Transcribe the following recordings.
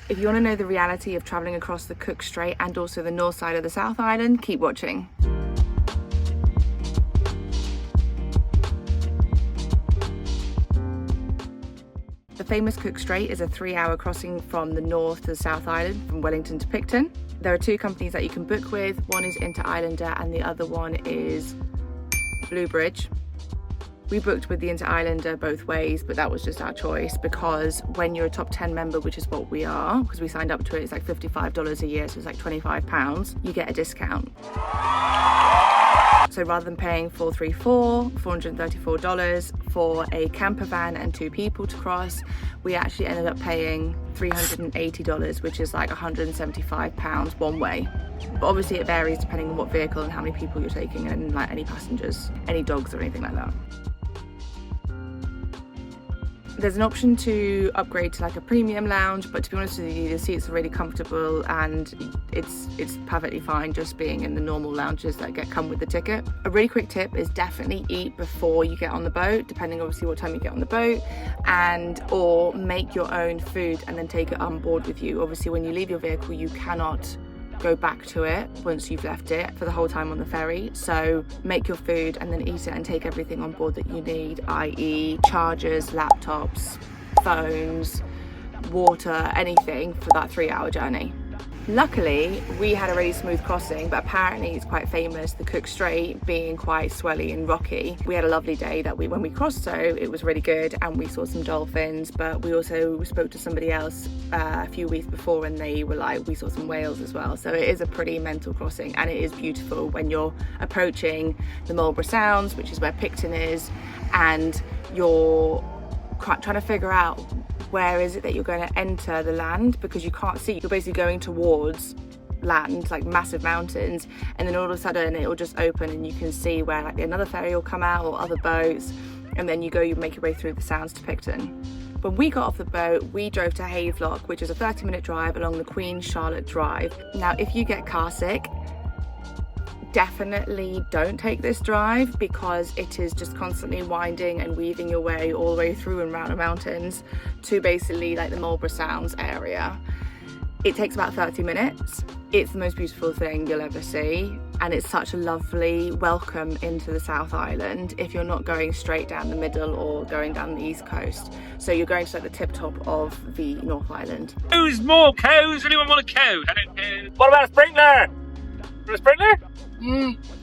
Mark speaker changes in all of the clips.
Speaker 1: If you want to know the reality of travelling across the Cook Strait and also the north side of the South Island, keep watching. The famous Cook Strait is a 3-hour crossing from the north to the South Island, from Wellington to Picton. There are 2 companies that you can book with. One is Inter-Islander and the other one is Blue Bridge. We booked with the Inter-Islander both ways, but that was just our choice because when you're a top 10 member, which is what we are, because we signed up to it, it's like $55 a year, so it's like £25, you get a discount. So rather than paying $434 for a camper van and 2 people to cross, we actually ended up paying $380, which is like £175 one way. But obviously it varies depending on what vehicle and how many people you're taking and like any passengers, any dogs or anything like that. There's an option to upgrade to like a premium lounge, but to be honest with you, the seats are really comfortable and it's perfectly fine just being in the normal lounges that come with the ticket. A really quick tip is definitely eat before you get on the boat, depending obviously what time you get on the boat, and or make your own food and then take it on board with you. Obviously when you leave your vehicle, you cannot go back to it once you've left it for the whole time on the ferry, so make your food and then eat it and take everything on board that you need, i.e. chargers, laptops, phones, water, anything for that 3-hour journey. Luckily we had a really smooth crossing, but apparently it's quite famous, the Cook Strait being quite swelly and rocky. We had a lovely day when we crossed, so it was really good and we saw some dolphins, but we also spoke to somebody else a few weeks before and they were like, we saw some whales as well. So it is a pretty mental crossing and it is beautiful when you're approaching the Marlborough Sounds, which is where Picton is, and you're trying to figure out where is it that you're going to enter the land, because you can't see. You're basically going towards land, like massive mountains, and then all of a sudden it will just open and you can see where like another ferry will come out or other boats, and then you make your way through the Sounds to Picton. When we got off the boat, we drove to Havelock, which is a 30-minute drive along the Queen Charlotte Drive. Now if you get car sick, definitely don't take this drive because it is just constantly winding and weaving your way all the way through and around the mountains to basically like the Marlborough Sounds area. It takes about 30 minutes. It's the most beautiful thing you'll ever see, and it's such a lovely welcome into the South Island if you're not going straight down the middle or going down the east coast. So you're going to like the tip top of the North Island.
Speaker 2: Who's more cows? Anyone want a cow? I don't know. What about a sprinkler? Want a sprinkler?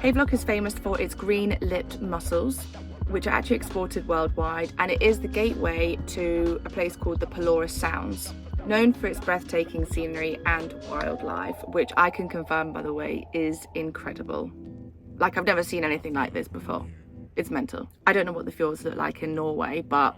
Speaker 1: Havelock is famous for its green-lipped mussels, which are actually exported worldwide, and it is the gateway to a place called the Pelorus Sounds, known for its breathtaking scenery and wildlife, which I can confirm, by the way, is incredible. Like, I've never seen anything like this before. It's mental. I don't know what the fjords look like in Norway, but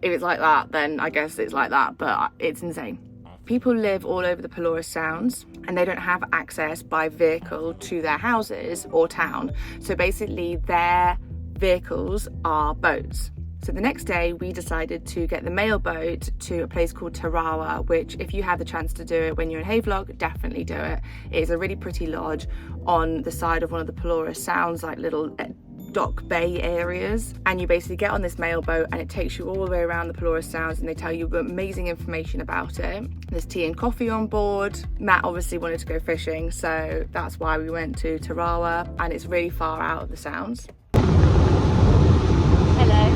Speaker 1: if it's like that, then I guess it's like that, but it's insane. People live all over the Pelorus Sounds and they don't have access by vehicle to their houses or town. So basically their vehicles are boats. So the next day we decided to get the mail boat to a place called Tarawa, which if you have the chance to do it when you're in Havelock, definitely do it. It is a really pretty lodge on the side of one of the Pelorus Sounds, like little dock bay areas, and you basically get on this mail boat and it takes you all the way around the Pelorus Sounds and they tell you amazing information about it. There's tea and coffee on board. Matt obviously wanted to go fishing, so that's why we went to Tarawa, and it's really far out of the Sounds.
Speaker 3: Hello.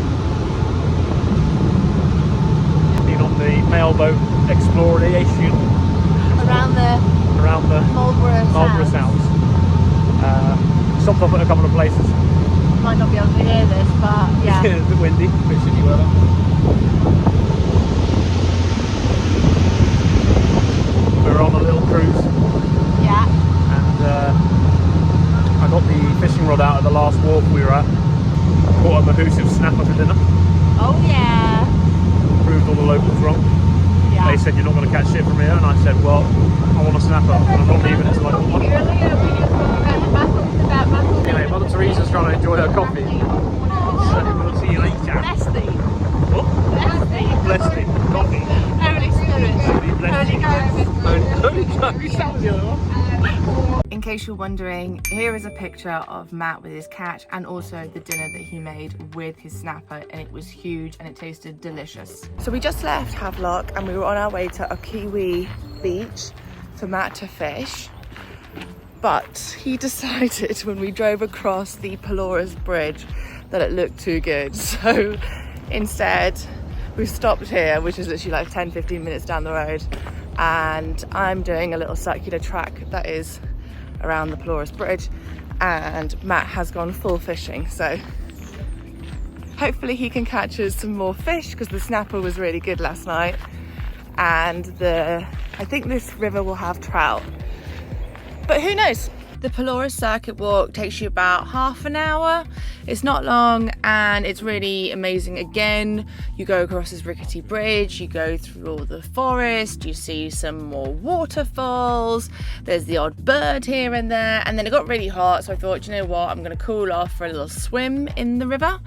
Speaker 2: Been on the mail boat exploration
Speaker 3: Around the
Speaker 2: Marlborough Sounds. Stopped off at a couple of places.
Speaker 3: Might not be able to hear this, but yeah.
Speaker 2: It's a bit windy, bit shitty weather. We're on a little cruise.
Speaker 3: Yeah.
Speaker 2: And I got the fishing rod out at the last wharf we were at. Caught a mahoosive snapper for dinner.
Speaker 3: Oh yeah.
Speaker 2: Proved all the locals wrong.
Speaker 3: Yeah.
Speaker 2: They said you're not going to catch shit from here, and I said, well, I want a snapper and I'm not leaving it until I got one. Anyway, Mother Teresa's trying to enjoy her coffee. So we'll see you later.
Speaker 3: Bless thee.
Speaker 2: What?
Speaker 3: Bless thee.
Speaker 2: Bless thee. Coffee.
Speaker 3: Holy Spirit.
Speaker 2: Holy
Speaker 3: Holy Ghost.
Speaker 2: Holy Ghost. That was the other one.
Speaker 1: In case case you're wondering, here is a picture of Matt with his catch and also the dinner that he made with his snapper, and it was huge and it tasted delicious. So we just left Havelock and we were on our way to Okiwi Beach for Matt to fish, but he decided when we drove across the Pelorus Bridge that it looked too good. So instead we stopped here, which is literally like 10-15 minutes down the road, and I'm doing a little circular track that is around the Pelorus Bridge, and Matt has gone full fishing, so hopefully he can catch us some more fish because the snapper was really good last night, and I think this river will have trout, but who knows. The Pelorus circuit walk takes you about half an hour. It's not long and it's really amazing. Again, you go across this rickety bridge, you go through all the forest, you see some more waterfalls, there's the odd bird here and there, and then it got really hot, so I thought, you know what, I'm gonna cool off for a little swim in the river,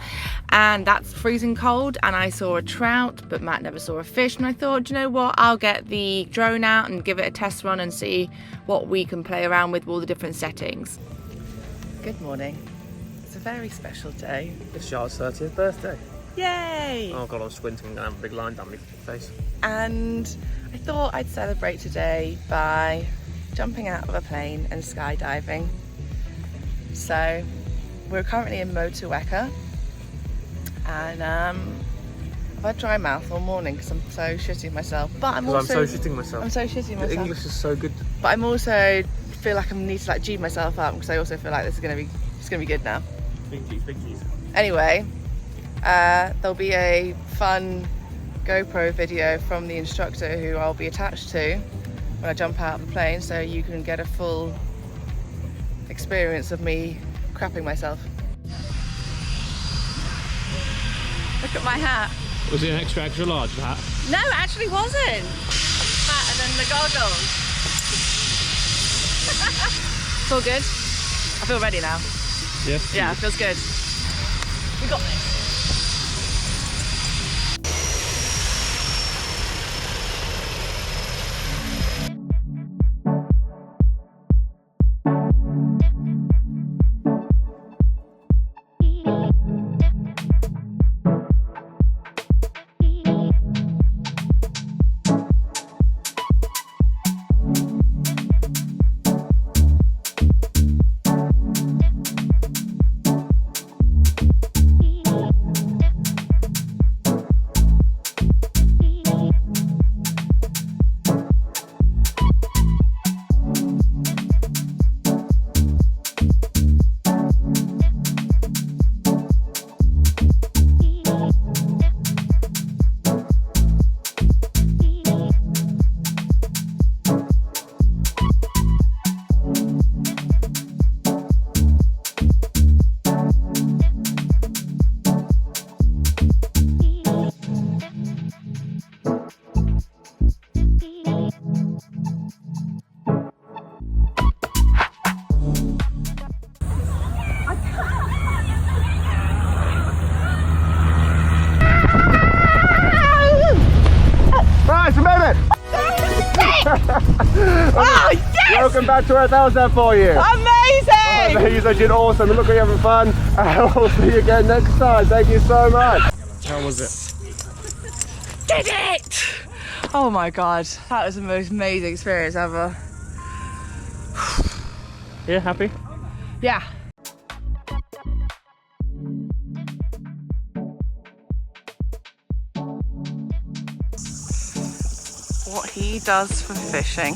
Speaker 1: and that's freezing cold, and I saw a trout, but Matt never saw a fish, and I thought, you know what, I'll get the drone out and give it a test run and see what we can play around with all the different settings. Good morning. It's a very special day.
Speaker 2: It's Charlotte's 30th birthday.
Speaker 1: Yay!
Speaker 2: Oh god, I'm squinting and I have a big line down my face.
Speaker 1: And I thought I'd celebrate today by jumping out of a plane and skydiving. So we're currently in Motueka, and I've had dry mouth all morning because I'm so shitting myself. But I'm so shitting myself.
Speaker 2: The English is so good.
Speaker 1: But I'm also feel like I need to like G myself up because I also feel like it's gonna be good now.
Speaker 2: Big G's.
Speaker 1: Anyway, there'll be a fun GoPro video from the instructor who I'll be attached to when I jump out of the plane, so you can get a full experience of me crapping myself. Look at my hat.
Speaker 2: Was it an extra large hat?
Speaker 1: No, it actually wasn't. Hat and then the goggles. It's all good. I feel ready now.
Speaker 2: Yes.
Speaker 1: Yeah, it feels good. We got this. Oh, yes!
Speaker 4: Welcome back to Earth. How's that for you?
Speaker 1: Amazing!
Speaker 4: Amazing, you're awesome. Look at you having fun. We'll see you again next time. Thank you so much.
Speaker 2: How was it?
Speaker 1: Did it! Oh my god, that was the most amazing experience ever.
Speaker 2: Yeah, happy?
Speaker 1: Yeah. What he does for fishing.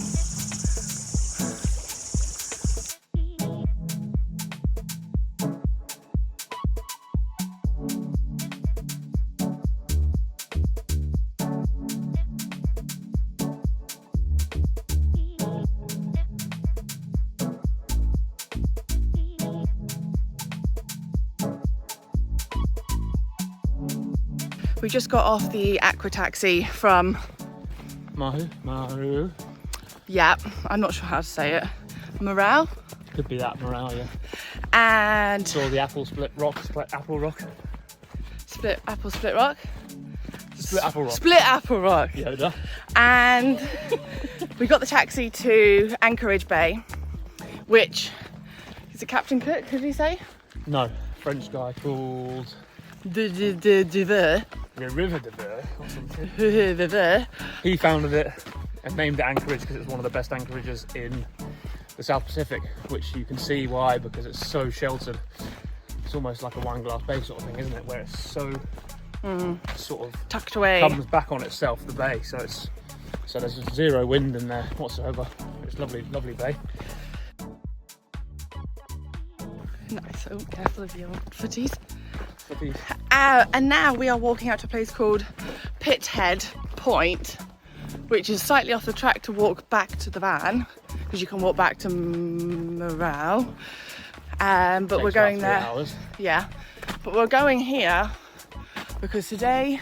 Speaker 1: We just got off the aqua taxi from
Speaker 2: Mahu.
Speaker 1: Yeah, I'm not sure how to say it. Morale?
Speaker 2: Could be that morale, yeah.
Speaker 1: And
Speaker 2: Saw the split apple rock.
Speaker 1: Split apple rock?
Speaker 2: Split apple rock.
Speaker 1: Split apple rock.
Speaker 2: Yoda.
Speaker 1: And we got the taxi to Anchorage Bay, which is a Captain Cook, who did he say?
Speaker 2: No, French guy called
Speaker 1: De
Speaker 2: River de Ver or something.
Speaker 1: Ver.
Speaker 2: He founded it and named it Anchorage because it's one of the best anchorages in the South Pacific, which you can see why, because it's so sheltered. It's almost like a wine glass bay sort of thing, isn't it? Where it's so sort of
Speaker 1: tucked away,
Speaker 2: comes back on itself, the bay. So there's zero wind in there whatsoever. It's lovely, lovely bay.
Speaker 1: Nice. Oh, careful of your footies. And now we are walking out to a place called Pithead Point, which is slightly off the track to walk back to the van, because you can walk back to Morale. But we're going there.
Speaker 2: Hours.
Speaker 1: Yeah, but we're going here because today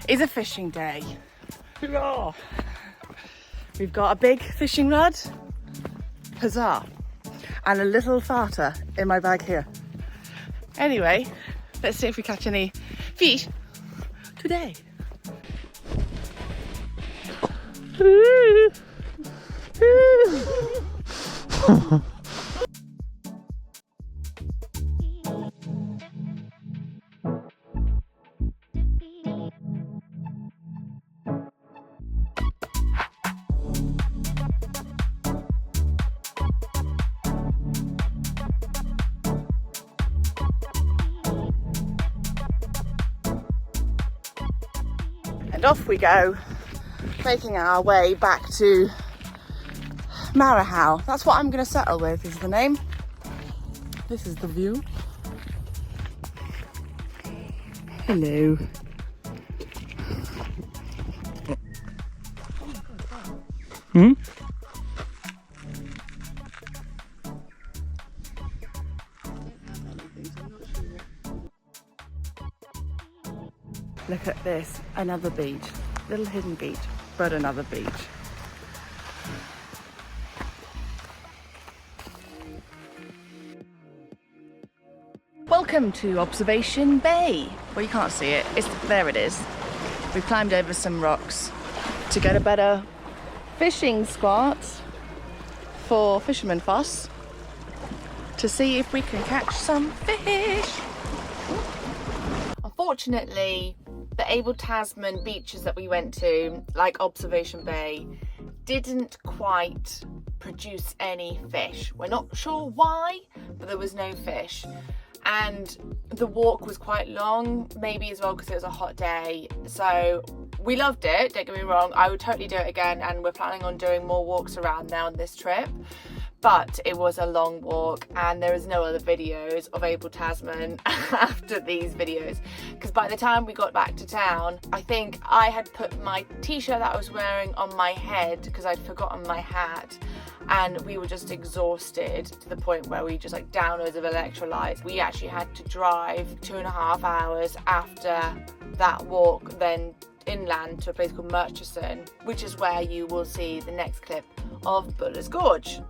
Speaker 1: is a fishing day.
Speaker 2: Hurrah!
Speaker 1: We've got a big fishing rod, huzzah, and a little farter in my bag here. Anyway, let's see if we catch any fish today. And off we go, making our way back to Marahau. That's what I'm going to settle with, is the name. This is the view. Hello. Look at this, another beach. Little hidden beach, but another beach. Welcome to Observation Bay. Well, you can't see it. There it is. We've climbed over some rocks to get a better fishing spot for Fisherman Foss to see if we can catch some fish. Unfortunately, the Abel Tasman beaches that we went to, like Observation Bay, didn't quite produce any fish. We're not sure why, but there was no fish. And the walk was quite long, maybe as well because it was a hot day. So we loved it, don't get me wrong. I would totally do it again, and we're planning on doing more walks around now on this trip. But it was a long walk, and there is no other videos of Abel Tasman after these videos, because by the time we got back to town, I think I had put my t-shirt that I was wearing on my head because I'd forgotten my hat, and we were just exhausted to the point where we just like down loads of electrolytes. We actually had to drive 2.5 hours after that walk, then inland to a place called Murchison, which is where you will see the next clip of Pelorus Gorge.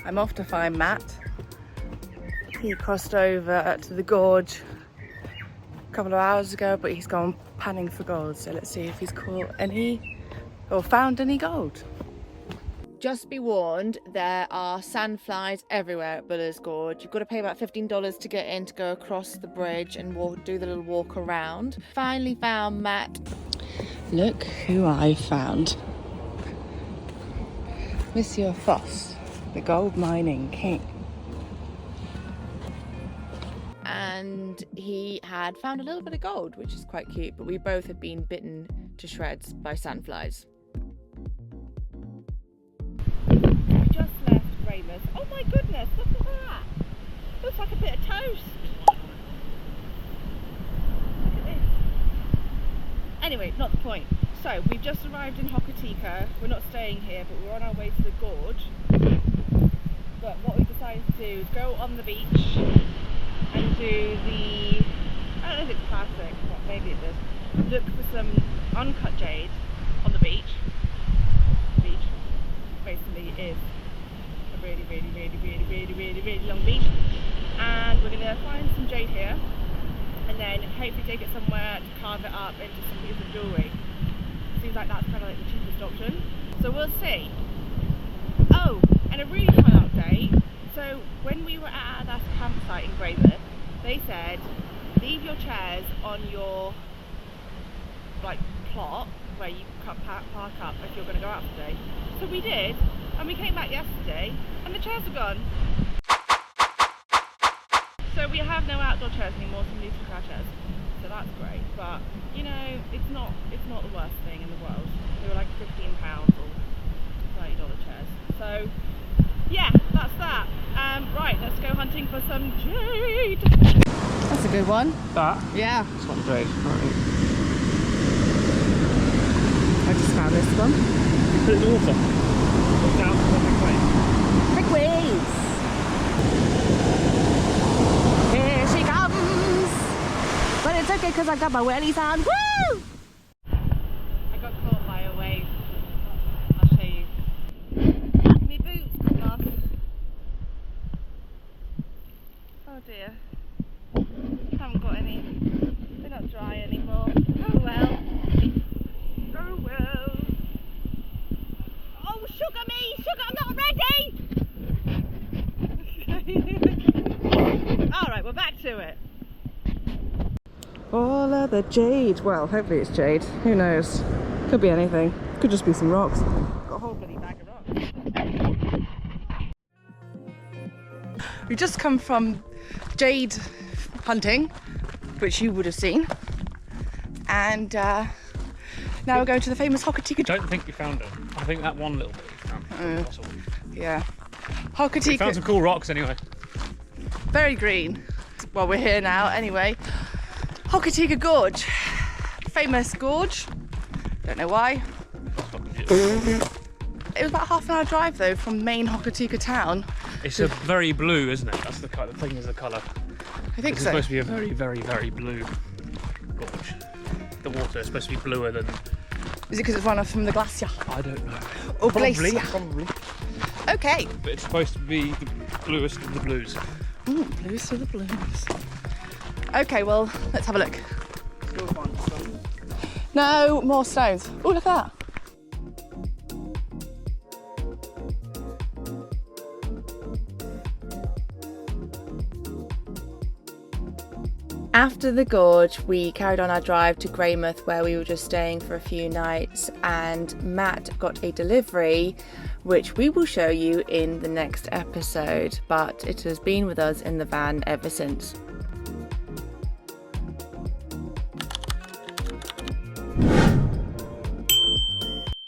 Speaker 1: I'm off to find Matt. He crossed over to the gorge a couple of hours ago, but he's gone panning for gold. So let's see if he's caught any or found any gold. Just be warned, there are sandflies everywhere at Pelorus Gorge. You've got to pay about $15 to get in to go across the bridge and do the little walk around. Finally found Matt. Look who I found. Monsieur Foss, the gold mining king. And he had found a little bit of gold, which is quite cute, but we both had been bitten to shreds by sandflies. We just left Raymond. Oh my goodness, look at that! Looks like a bit of toast. Look at this. Anyway, not the point. So we've just arrived in Hokitika. We're not staying here, but we're on our way to the gorge. But what we decided to do is go on the beach and do the, I don't know if it's classic, but maybe it does, look for some uncut jade on the beach. The beach basically is a really long beach, and we're going to find some jade here and then hopefully take it somewhere to carve it up into some piece of jewellery. seems like that's kind of like the cheapest option. So we'll see. Oh, and a really fun update. So when we were at that campsite in Greymouth, they said leave your chairs on your like plot where you can park up if you're going to go out today. So we did, and we came back yesterday and the chairs are gone. So we have no outdoor chairs anymore, somebody took our chairs. So that's great, but you know, it's not the worst thing in the world. They were like £15 or $30 chairs. So yeah, that's that. Right, let's go hunting for some jade. That's a good one.
Speaker 2: That?
Speaker 1: Yeah.
Speaker 2: It's not jade.
Speaker 1: I just found this one.
Speaker 2: You put it in the water. Look down to the big wave.
Speaker 1: Big waves. Here she comes. But it's okay because I got my wellies on. Woo! I got caught by a wave. I'll show you. Me boots come off. Oh dear. Haven't got any. They're not dry anymore. Oh well. Oh well. Oh sugar me! Sugar, I'm not ready! Alright, we're back to it. All of the jade. Well, hopefully it's jade. Who knows? Could be anything. Could just be some rocks. Got a whole bloody bag of rocks. We've just come from jade hunting, which you would have seen. And now we're going to the famous Hokitika.
Speaker 2: I don't think you found it. I think that one little bit you found.
Speaker 1: Yeah.
Speaker 2: We
Speaker 1: Hokitika.
Speaker 2: found some cool rocks anyway.
Speaker 1: Very green. Well, we're here now anyway. Hokitika Gorge. Famous gorge. Don't know why. It was about half an hour drive though from main Hokitika town.
Speaker 2: It's a very blue, isn't it? That's the thing is the colour.
Speaker 1: I think
Speaker 2: It's
Speaker 1: so.
Speaker 2: supposed to be a very, very, very blue gorge. The water is supposed to be bluer than...
Speaker 1: Is it because it's run off from the glacier?
Speaker 2: I don't know.
Speaker 1: Or
Speaker 2: Probably,
Speaker 1: glacier?
Speaker 2: probably.
Speaker 1: Okay.
Speaker 2: But it's supposed to be the bluest of the blues.
Speaker 1: Ooh, blues to the blues. Okay, well, let's have a look.
Speaker 2: Still find some.
Speaker 1: No, more stones. Oh, look at that. After the gorge, we carried on our drive to Greymouth, where we were just staying for a few nights, and Matt got a delivery which we will show you in the next episode, but it has been with us in the van ever since.